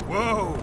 Whoa!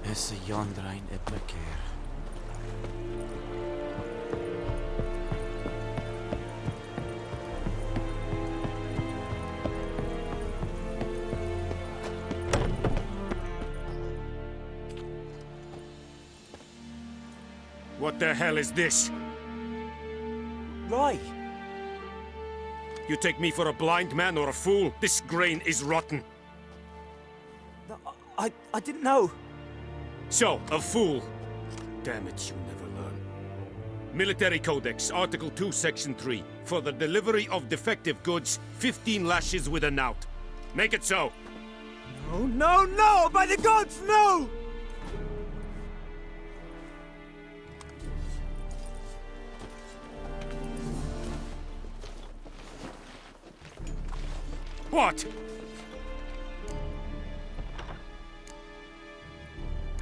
Esse Jondrain Eplaker. What the hell is this? Right. You take me for a blind man or a fool? This grain is rotten. I didn't know. So, a fool. Damn it, you never learn. Military Codex, Article 2, Section 3. For the delivery of defective goods, 15 lashes with a knout. Make it so. No, no, no! By the gods, no! What?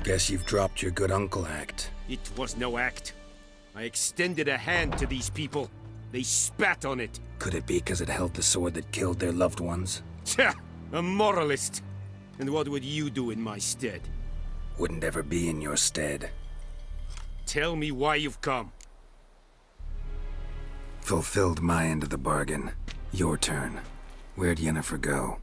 Guess you've dropped your good uncle act. It was no act. I extended a hand to these people. They spat on it. Could it be because it held the sword that killed their loved ones? Tja, a moralist. And what would you do in my stead? Wouldn't ever be in your stead. Tell me why you've come. Fulfilled my end of the bargain. Your turn. Where'd Yennefer go?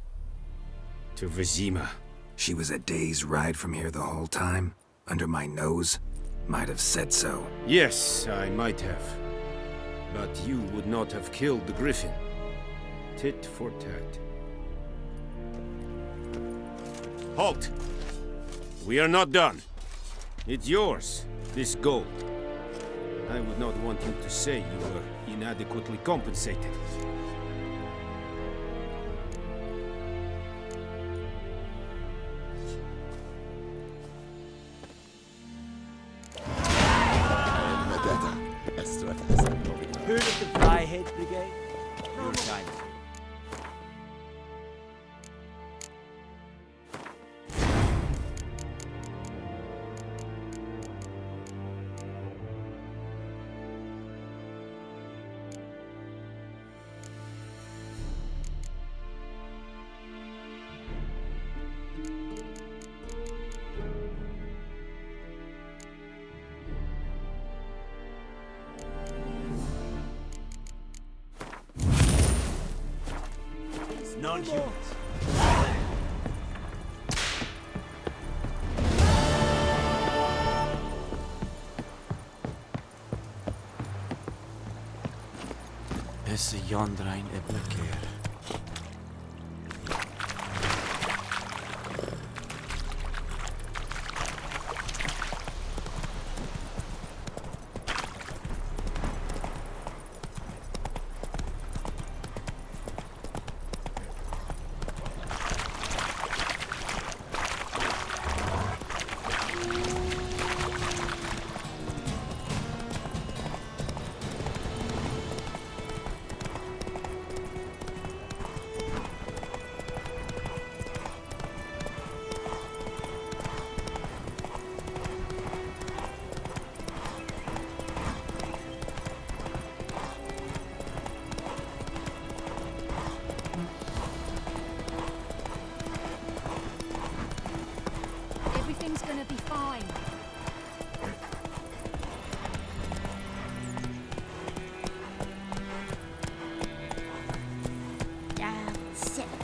To Vizima. She was a day's ride from here the whole time? Under my nose? Might have said so. Yes, I might have. But you would not have killed the griffin. Tit for tat. Halt! We are not done. It's yours, this gold. I would not want you to say you were inadequately compensated. Heard of the Flyhead Brigade? Your time. Non-humans. Esse Jondrain Eplaker.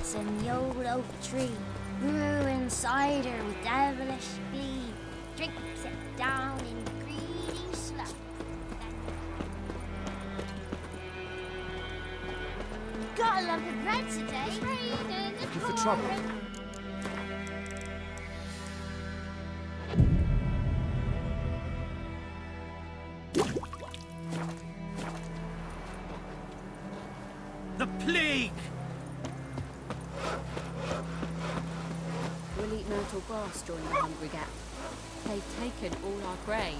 grass and the old oak tree, brewing cider with devilish glee, drinks it down in greedy sloth. Got a lump of bread today. Looking for trouble? The plague! We'll eat myrtle grass during the hungry gap. They've taken all our grain.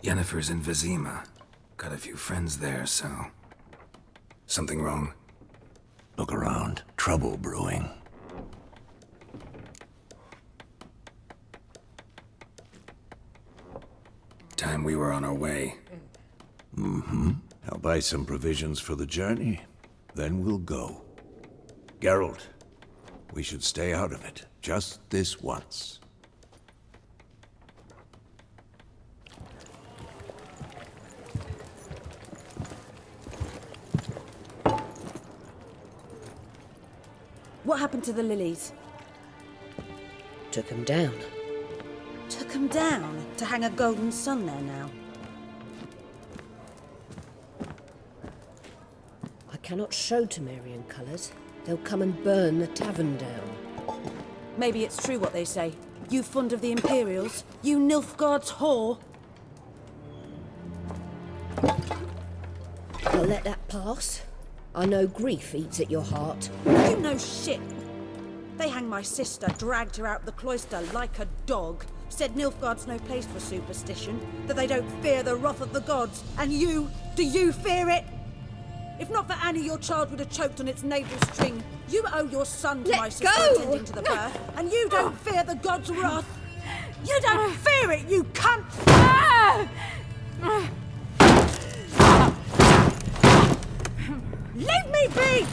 Yennefer's in Vizima. Got a few friends there, so... Something wrong? Look around. Trouble brewing. Time we were on our way. I'll buy some provisions for the journey. Then we'll go. Geralt, we should stay out of it. Just this once. What happened to the lilies? Took him down. Took 'em down to hang a golden sun there now. I cannot show Temerian colours. They'll come and burn the tavern down. Maybe it's true what they say. You fond of the Imperials? You Nilfgaard's whore? I'll let that pass. I know grief eats at your heart. You know shit. They hanged my sister, dragged her out the cloister like a dog. Said Nilfgaard's no place for superstition, that they don't fear the wrath of the gods. And you, do you fear it? If not for Annie, your child would have choked on its navel string. You owe your son to my sister attending to the birth, and you don't fear the gods' wrath. You don't fear it, you cunt! Leave me be!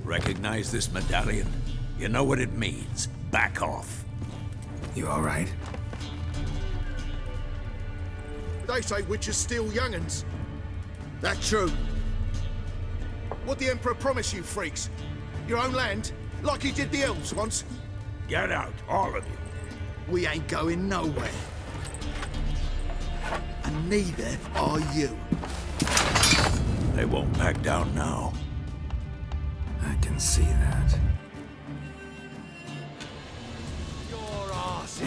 Recognize this medallion? You know what it means. Back off. You all right? They say witches steal young'uns. That true? What the Emperor promise you, freaks? Your own land? Like he did the elves once? Get out, all of you. We ain't going nowhere. And neither are you. They won't back down now. I can see that. Your arse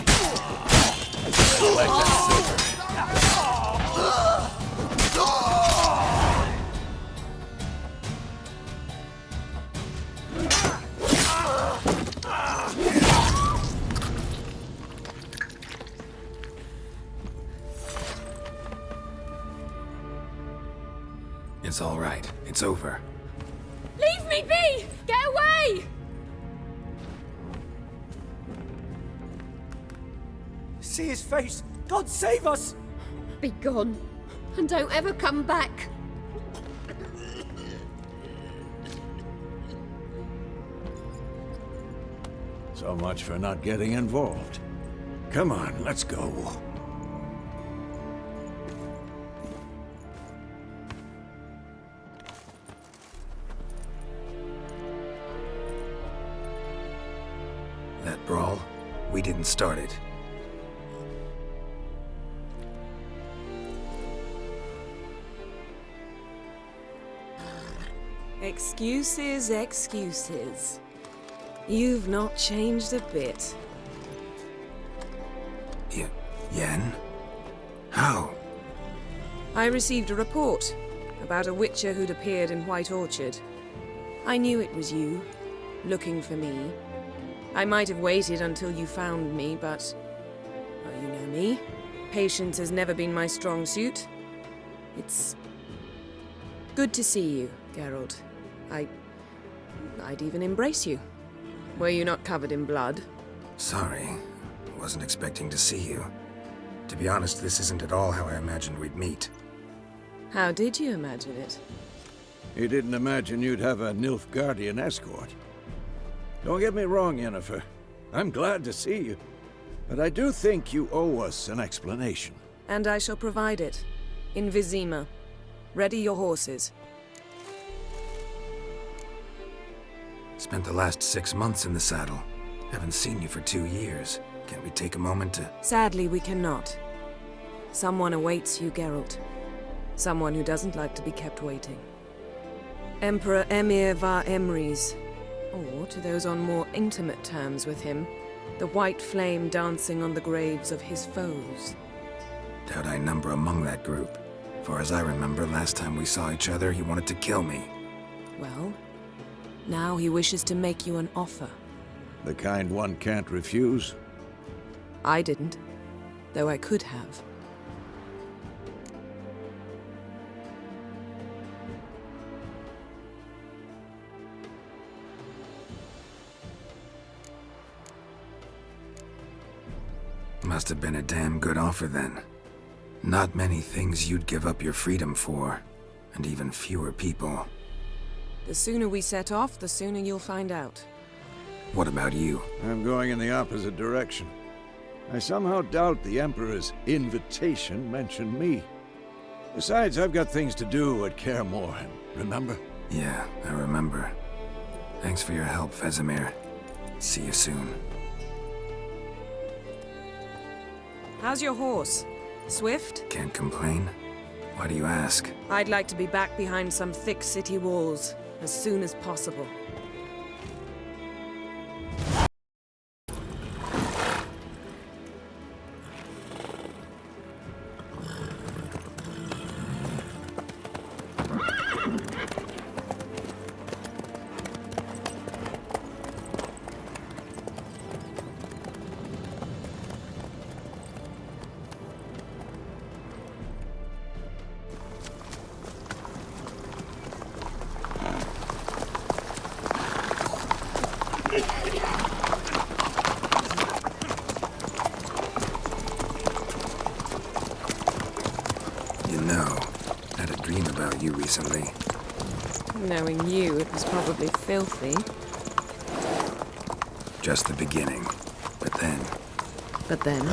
It's all right. It's over. Leave me be! Get away! See his face! God save us! Be gone, and don't ever come back. So much for not getting involved. Come on, let's go. That brawl, we didn't start it. Excuses, excuses. You've not changed a bit. Yen? How? I received a report about a witcher who'd appeared in White Orchard. I knew it was you, looking for me. I might have waited until you found me, but... well, you know me. Patience has never been my strong suit. It's... good to see you, Geralt. I'd even embrace you. Were you not covered in blood? Sorry. Wasn't expecting to see you. To be honest, this isn't at all how I imagined we'd meet. How did you imagine it? You didn't imagine you'd have a Nilfgaardian escort. Don't get me wrong, Yennefer. I'm glad to see you. But I do think you owe us an explanation. And I shall provide it. In Vizima. Ready your horses. Spent the last 6 months in the saddle. Haven't seen you for 2 years. Can't we take a moment to... Sadly, we cannot. Someone awaits you, Geralt. Someone who doesn't like to be kept waiting. Emperor Emir var Emrys. Or, to those on more intimate terms with him, the white flame dancing on the graves of his foes. Doubt I number among that group. Far as I remember, last time we saw each other, he wanted to kill me. Well, now he wishes to make you an offer. The kind one can't refuse? I didn't, though I could have. Must have been a damn good offer then. Not many things you'd give up your freedom for, and even fewer people. The sooner we set off, the sooner you'll find out. What about you? I'm going in the opposite direction. I somehow doubt the Emperor's invitation mentioned me. Besides, I've got things to do at Kaer Morhen, remember? Yeah, I remember. Thanks for your help, Vesemir. See you soon. How's your horse? Swift? Can't complain. Why do you ask? I'd like to be back behind some thick city walls as soon as possible. You know, I had a dream about you recently. Knowing you, it was probably filthy. Just the beginning. But then... But then...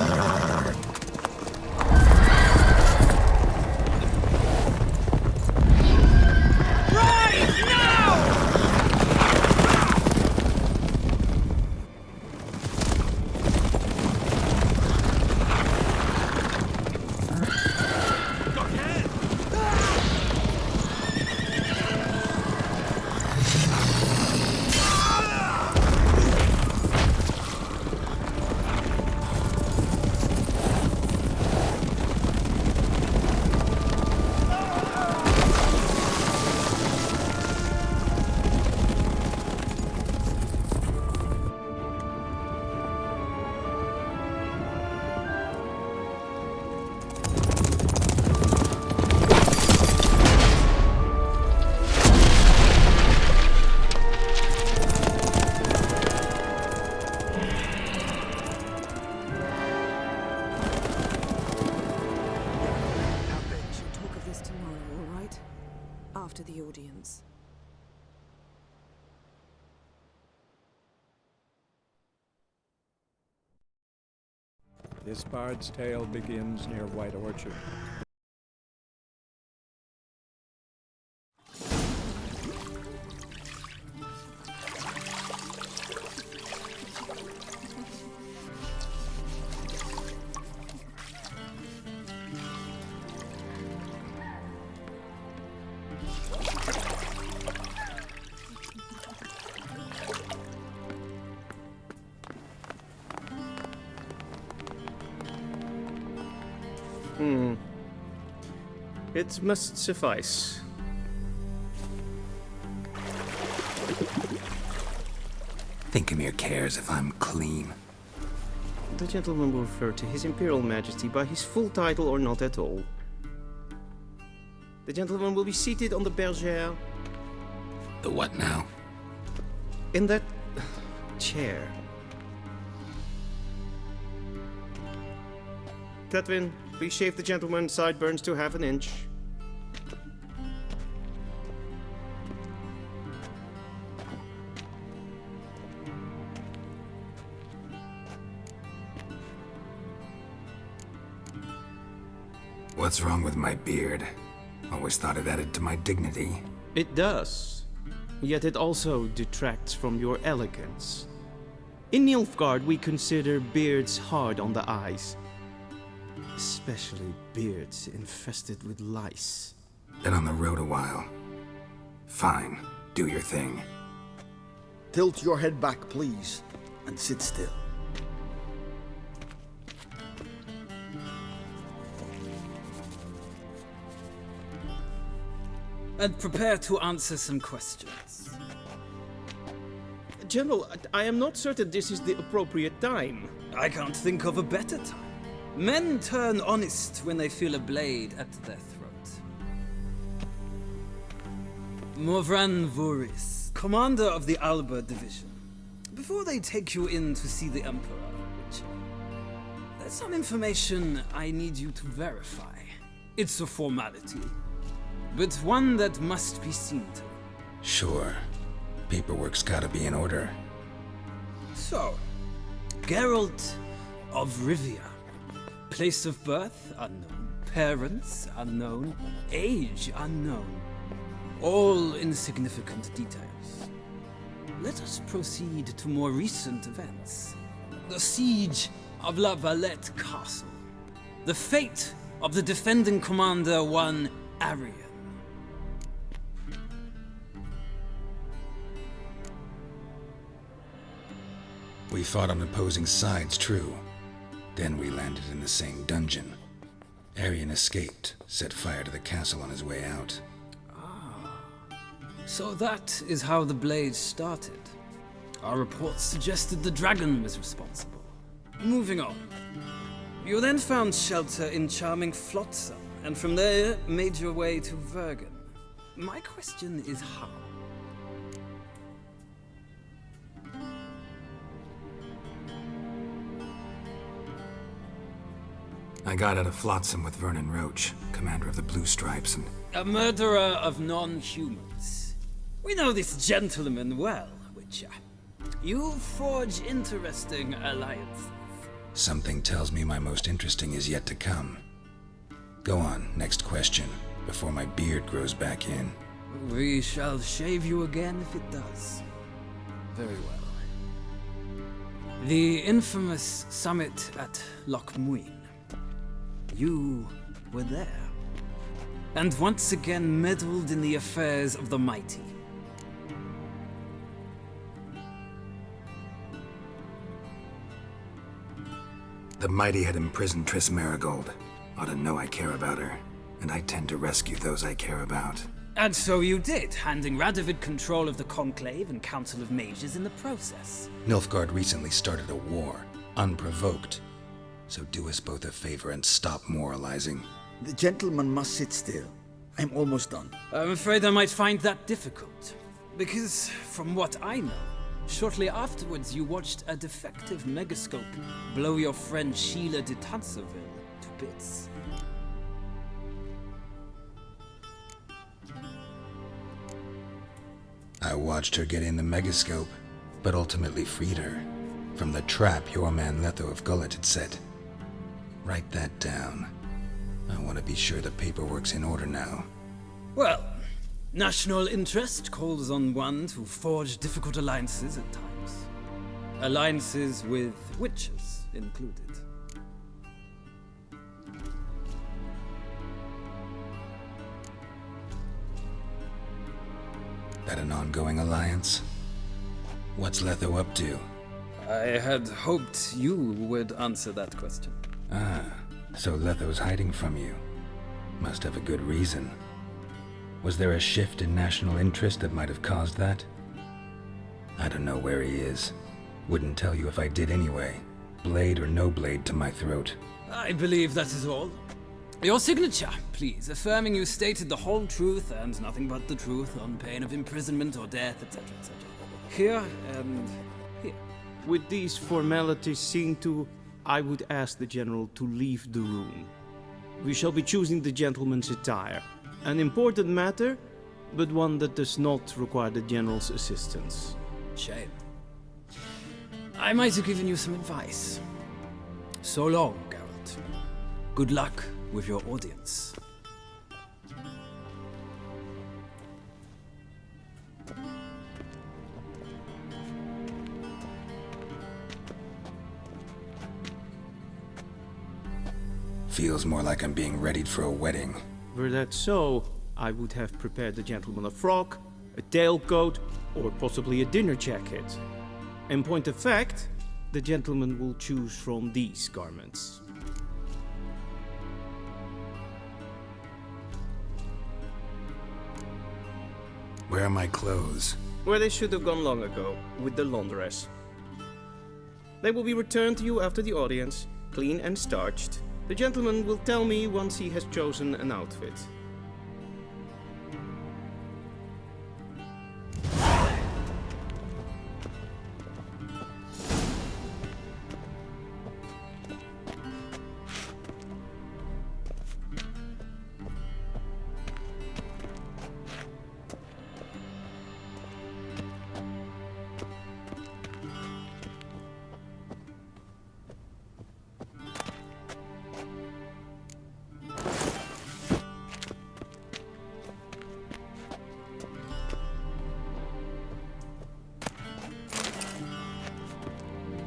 After the audience. This bard's tale begins near White Orchard. It must suffice. Thinkamere cares if I'm clean. The gentleman will refer to His Imperial Majesty by his full title or not at all. The gentleman will be seated on the bergère. The what now? In that chair. Tedwin, please shave the gentleman's sideburns to half an inch. What's wrong with my beard? Always thought it added to my dignity. It does. Yet it also detracts from your elegance. In Nilfgaard, we consider beards hard on the eyes. Especially beards infested with lice. Been on the road a while. Fine, do your thing. Tilt your head back, please, and sit still. And prepare to answer some questions. General, I am not certain this is the appropriate time. I can't think of a better time. Men turn honest when they feel a blade at their throat. Morvran Vuris, commander of the Alba Division. Before they take you in to see the Emperor, Witcher, there's some information I need you to verify. It's a formality, but one that must be seen to. Sure. Paperwork's gotta be in order. So, Geralt of Rivia. Place of birth, unknown. Parents, unknown. Age, unknown. All insignificant details. Let us proceed to more recent events. The siege of La Valette Castle. The fate of the defending commander, one Arian. We fought on opposing sides, true. Then we landed in the same dungeon. Arian escaped, set fire to the castle on his way out. So that is how the blade started. Our reports suggested the dragon was responsible. Moving on. You then found shelter in charming Flotsam, and from there made your way to Vergen. My question is how? I got out of Flotsam with Vernon Roach, commander of the Blue Stripes, and... A murderer of non-humans. We know this gentleman well, Witcher. You forge interesting alliances. Something tells me my most interesting is yet to come. Go on, next question, before my beard grows back in. We shall shave you again if it does. Very well. The infamous summit at Loch Muin. You were there, and once again meddled in the affairs of the mighty. The mighty had imprisoned Triss Marigold. Ought to know I care about her, and I tend to rescue those I care about. And so you did, handing Radovid control of the Conclave and Council of Mages in the process. Nilfgaard recently started a war, unprovoked. So do us both a favor and stop moralizing. The gentleman must sit still. I'm almost done. I'm afraid I might find that difficult. Because, from what I know, shortly afterwards you watched a defective megascope blow your friend Sheila de Tanserville to bits. I watched her get in the megascope, but ultimately freed her from the trap your man Letho of Gullet had set. Write that down. I want to be sure the paperwork's in order now. Well, national interest calls on one to forge difficult alliances at times. Alliances with witches included. That an ongoing alliance? What's Letho up to? I had hoped you would answer that question. Ah, so Letho's hiding from you. Must have a good reason. Was there a shift in national interest that might have caused that? I don't know where he is. Wouldn't tell you if I did anyway. Blade or no blade to my throat. I believe that is all. Your signature, please, affirming you stated the whole truth and nothing but the truth on pain of imprisonment or death, etc., etc. Here and here. With these formalities seen to, I would ask the General to leave the room. We shall be choosing the gentleman's attire. An important matter, but one that does not require the General's assistance. Shame. I might have given you some advice. So long, Geralt. Good luck with your audience. Feels more like I'm being readied for a wedding. Were that so, I would have prepared the gentleman a frock, a tailcoat, or possibly a dinner jacket. In point of fact, the gentleman will choose from these garments. Where are my clothes? Where they should have gone long ago, with the laundress. They will be returned to you after the audience, clean and starched. The gentleman will tell me once he has chosen an outfit.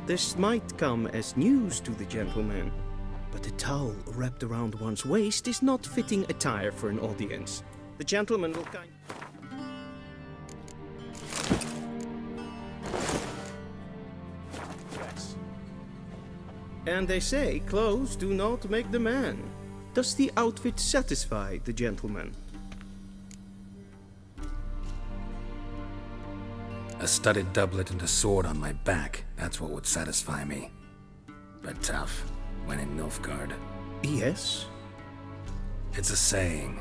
This might come as news to the gentleman, but a towel wrapped around one's waist is not fitting attire for an audience. The gentleman will kind... Yes. And they say clothes do not make the man. Does the outfit satisfy the gentleman? A studded doublet and a sword on my back, that's what would satisfy me. But tough, when in Nilfgaard. Yes? It's a saying.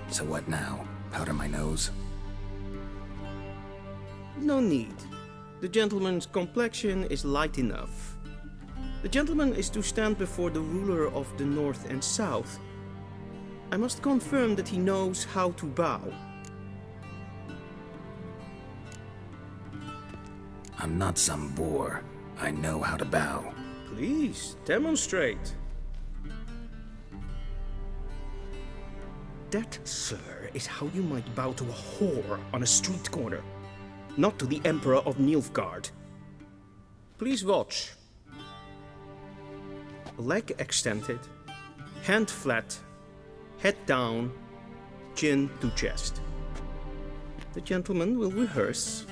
So what now? Powder my nose? No need. The gentleman's complexion is light enough. The gentleman is to stand before the ruler of the North and South. I must confirm that he knows how to bow. I'm not some boor. I know how to bow. Please, demonstrate. That, sir, is how you might bow to a whore on a street corner, not to the Emperor of Nilfgaard. Please watch. Leg extended, hand flat, head down, chin to chest. The gentleman will rehearse.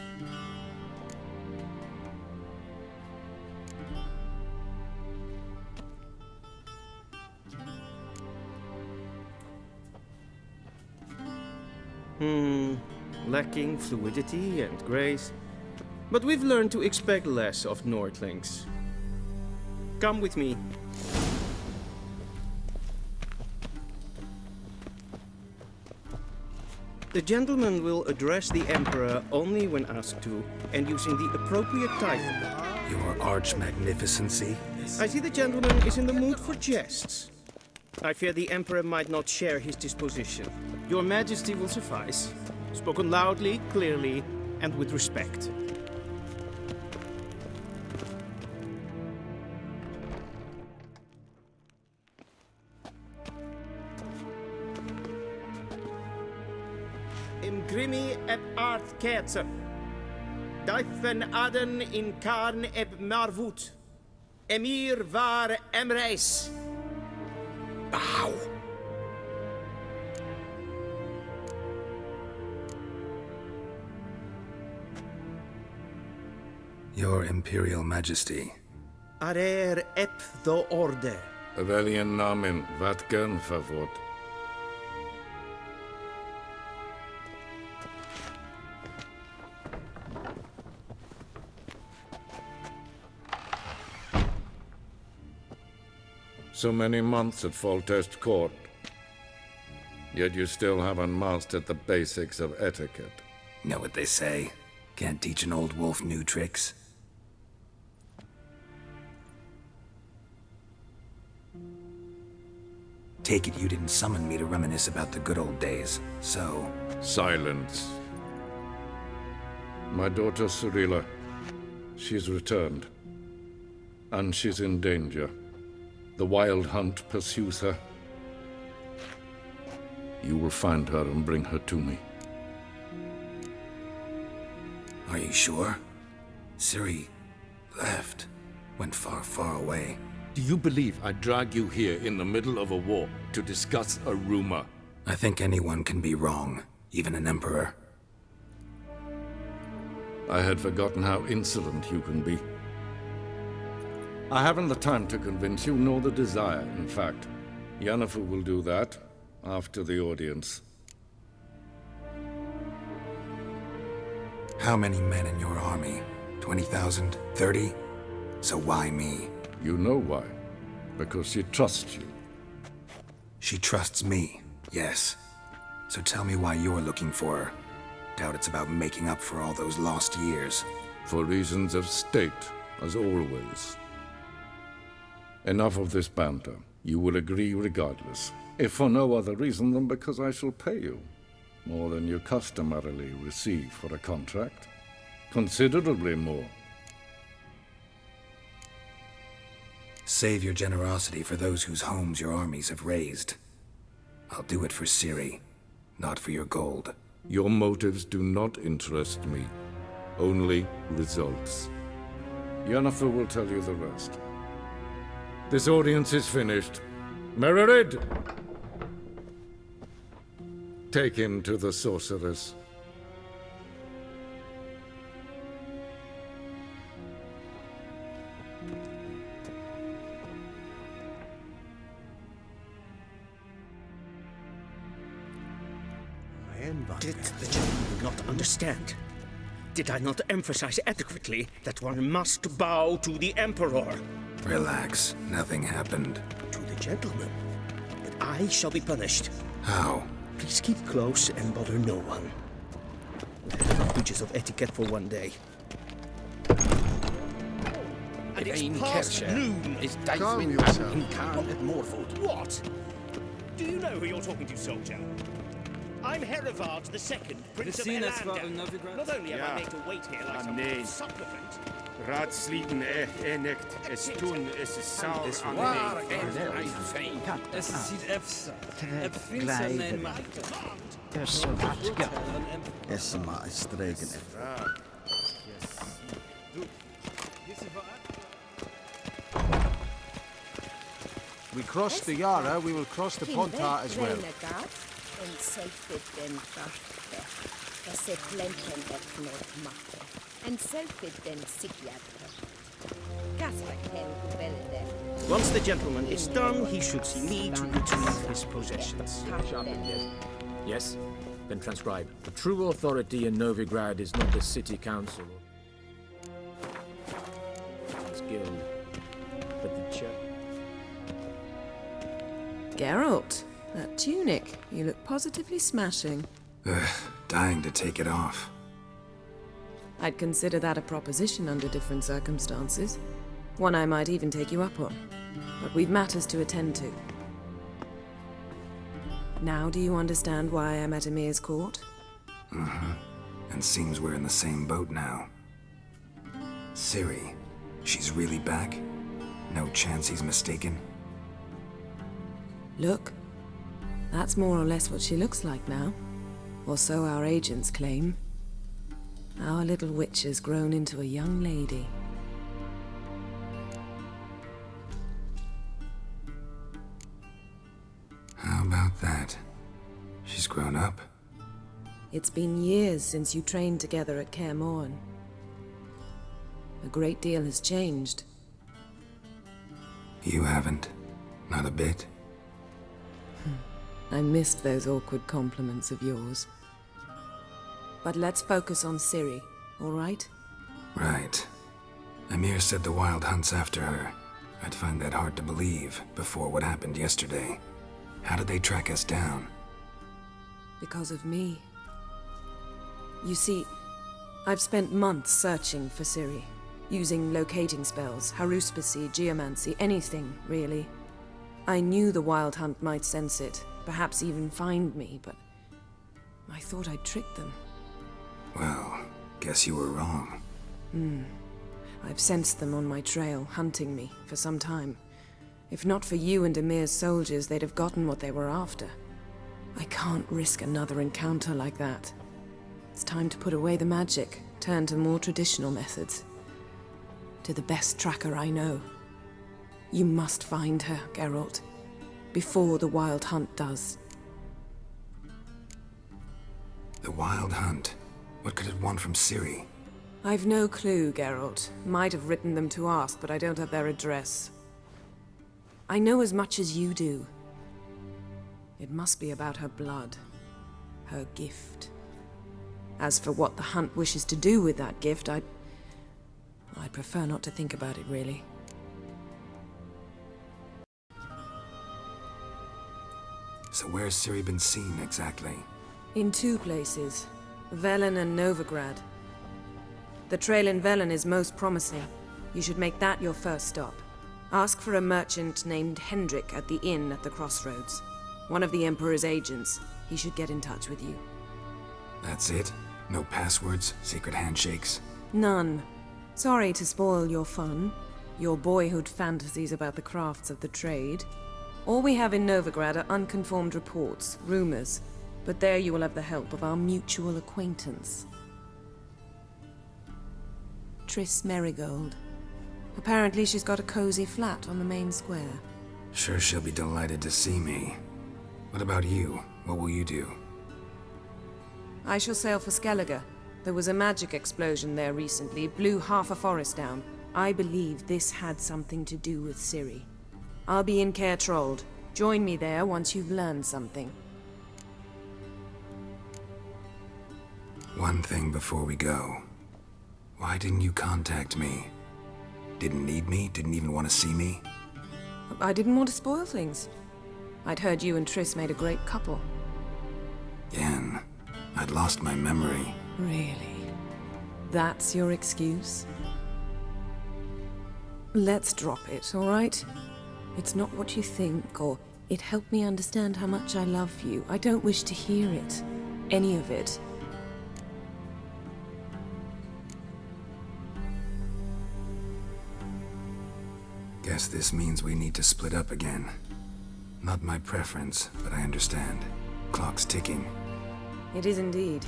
Lacking fluidity and grace. But we've learned to expect less of Nordlings. Come with me. The gentleman will address the Emperor only when asked to, and using the appropriate title. Your arch-magnificency? I see the gentleman is in the mood for jests. I fear the Emperor might not share his disposition. Your Majesty will suffice. Spoken loudly, clearly, and with respect. Imgrimi eb art ketzer. Daifen aden in karn eb marvut. Emir var emreis. Bow. Your Imperial Majesty. Arer ep the orde. Weljen namen, wat gun favort? So many months at Foltest Court, yet you still haven't mastered the basics of etiquette. Know what they say? Can't teach an old wolf new tricks. Take it you didn't summon me to reminisce about the good old days, so... Silence. My daughter Cyrilla, she's returned. And she's in danger. The Wild Hunt pursues her, You will find her and bring her to me. Are you sure? Ciri left. Went far, far away. Do you believe I drag you here in the middle of a war to discuss a rumor? I think anyone can be wrong, even an emperor. I had forgotten how insolent you can be. I haven't the time to convince you, nor the desire, in fact. Yennefer will do that after the audience. How many men in your army? 20,000? 30? So why me? You know why. Because she trusts you. She trusts me, yes. So tell me why you're looking for her. Doubt it's about making up for all those lost years. For reasons of state, as always. Enough of this banter. You will agree regardless. If for no other reason than because I shall pay you. More than you customarily receive for a contract. Considerably more. Save your generosity for those whose homes your armies have razed. I'll do it for Ciri, not for your gold. Your motives do not interest me. Only results. Yennefer will tell you the rest. This audience is finished. Mererid! Take him to the sorceress. Did the gentleman not understand? Did I not emphasize adequately that one must bow to the Emperor? Relax. Nothing happened. To the gentleman. But I shall be punished. How? Please keep close and bother no one. Breaches of etiquette for one day. And it's past noon. Calm yourself. What? Do you know who you're talking to, soldier? I'm Herivard II, Prince of Elander. Not only am I made to wait here like some supplicant. Raadsleden echt es tun es saur aan Es ziet efsa. Het vindt zijn en Dus wat, ja. Esse maar streken. We cross the Yara, we will cross the Pontar as well. En selvfid den vachte, og sæt blanken et noget matte. En selvfid den sigjerte. Kasper kan velde. Once the gentleman is done, he should see me to retrieve his possessions. Yes? Then transcribe. The true authority in Novigrad is not the city council or its guild, but the church. Geralt, that tunic. You look positively smashing. Ugh, dying to take it off. I'd consider that a proposition under different circumstances. One I might even take you up on. But we've matters to attend to. Now do you understand why I'm at Emir's court? Mm-hmm. And seems we're in the same boat now. Ciri, she's really back? No chance he's mistaken? Look. That's more or less what she looks like now. Or so our agents claim. Our little witch has grown into a young lady. How about that? She's grown up. It's been years since you trained together at Kaer Morhen. A great deal has changed. You haven't? Not a bit? I missed those awkward compliments of yours. But let's focus on Ciri, all right? Right. Emir said the Wild hunt's after her. I'd find that hard to believe before what happened yesterday. How did they track us down? Because of me. You see, I've spent months searching for Ciri, using locating spells, haruspicy, geomancy, anything, really. I knew the Wild Hunt might sense it, perhaps even find me, but I thought I'd tricked them. Well, guess you were wrong. I've sensed them on my trail, hunting me, for some time. If not for you and Emir's soldiers, they'd have gotten what they were after. I can't risk another encounter like that. It's time to put away the magic, turn to more traditional methods. To the best tracker I know. You must find her, Geralt, before the Wild Hunt does. The Wild Hunt? What could it want from Ciri? I've no clue, Geralt. Might have written them to ask, but I don't have their address. I know as much as you do. It must be about her blood. Her gift. As for what the Hunt wishes to do with that gift, I'd prefer not to think about it, really. So where's Ciri been seen, exactly? In two places. Velen and Novigrad. The trail in Velen is most promising. You should make that your first stop. Ask for a merchant named Hendrik at the inn at the crossroads. One of the Emperor's agents. He should get in touch with you. That's it? No passwords? Secret handshakes? None. Sorry to spoil your fun. Your boyhood fantasies about the crafts of the trade. All we have in Novigrad are unconfirmed reports, rumors. But there you will have the help of our mutual acquaintance. Triss Merigold. Apparently she's got a cozy flat on the main square. Sure she'll be delighted to see me. What about you? What will you do? I shall sail for Skellige. There was a magic explosion there recently, blew half a forest down. I believe this had something to do with Ciri. I'll be in Caer Trolde. Join me there once you've learned something. One thing before we go. Why didn't you contact me? Didn't need me? Didn't even want to see me? I didn't want to spoil things. I'd heard you and Triss made a great couple. Yen, I'd lost my memory. Really? That's your excuse? Let's drop it, all right? It's not what you think, or it helped me understand how much I love you. I don't wish to hear it. Any of it. Guess this means we need to split up again. Not my preference, but I understand. Clock's ticking. It is indeed.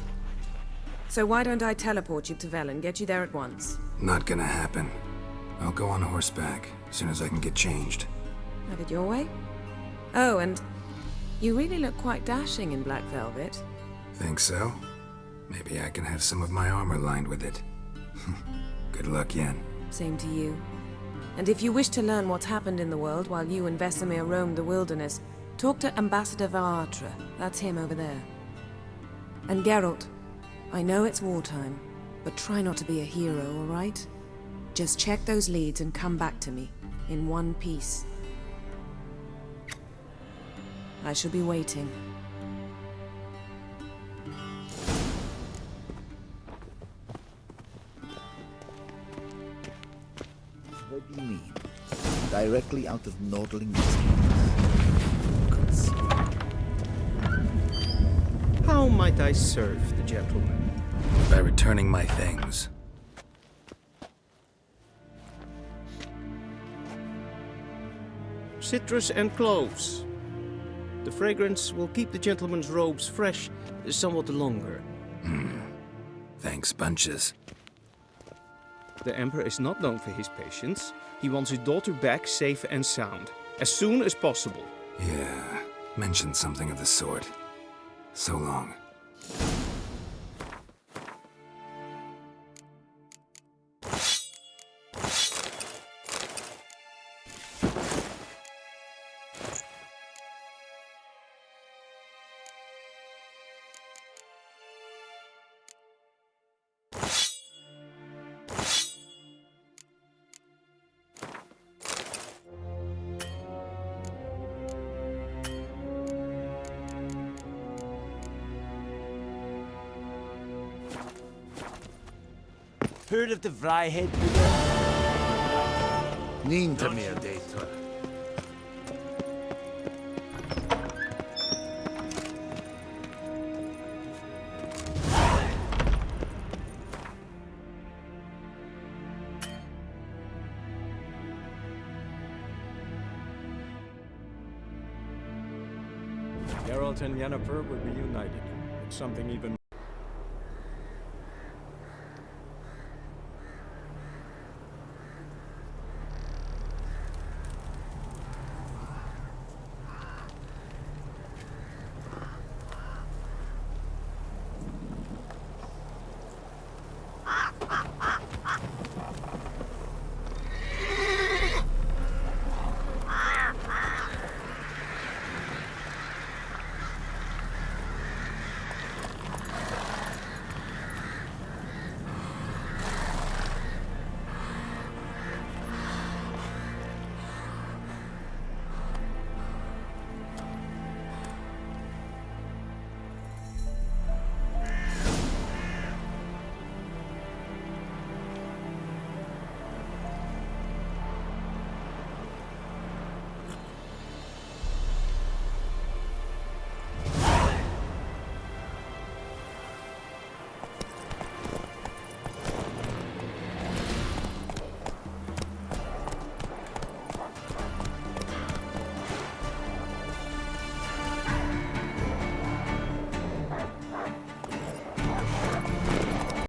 So why don't I teleport you to Velen, get you there at once? Not gonna happen. I'll go on horseback, as soon as I can get changed. Have it your way? Oh, and you really look quite dashing in black velvet. Think so? Maybe I can have some of my armor lined with it. Good luck, Yen. Same to you. And if you wish to learn what's happened in the world while you and Vesemir roamed the wilderness, talk to Ambassador Varatra. That's him over there. And Geralt, I know it's wartime, but try not to be a hero, all right? Just check those leads and come back to me, in one piece. I shall be waiting. What do you mean? Directly out of Nordling's. How might I serve the gentleman? By returning my things. Citrus and cloves. The fragrance will keep the gentleman's robes fresh somewhat longer. Thanks, bunches. The Emperor is not known for his patience. He wants his daughter back safe and sound, as soon as possible. Yeah, mentioned something of the sort. So long. Heard of the Vryhead Neen to me a data. Geralt and Yennefer were reunited, but something even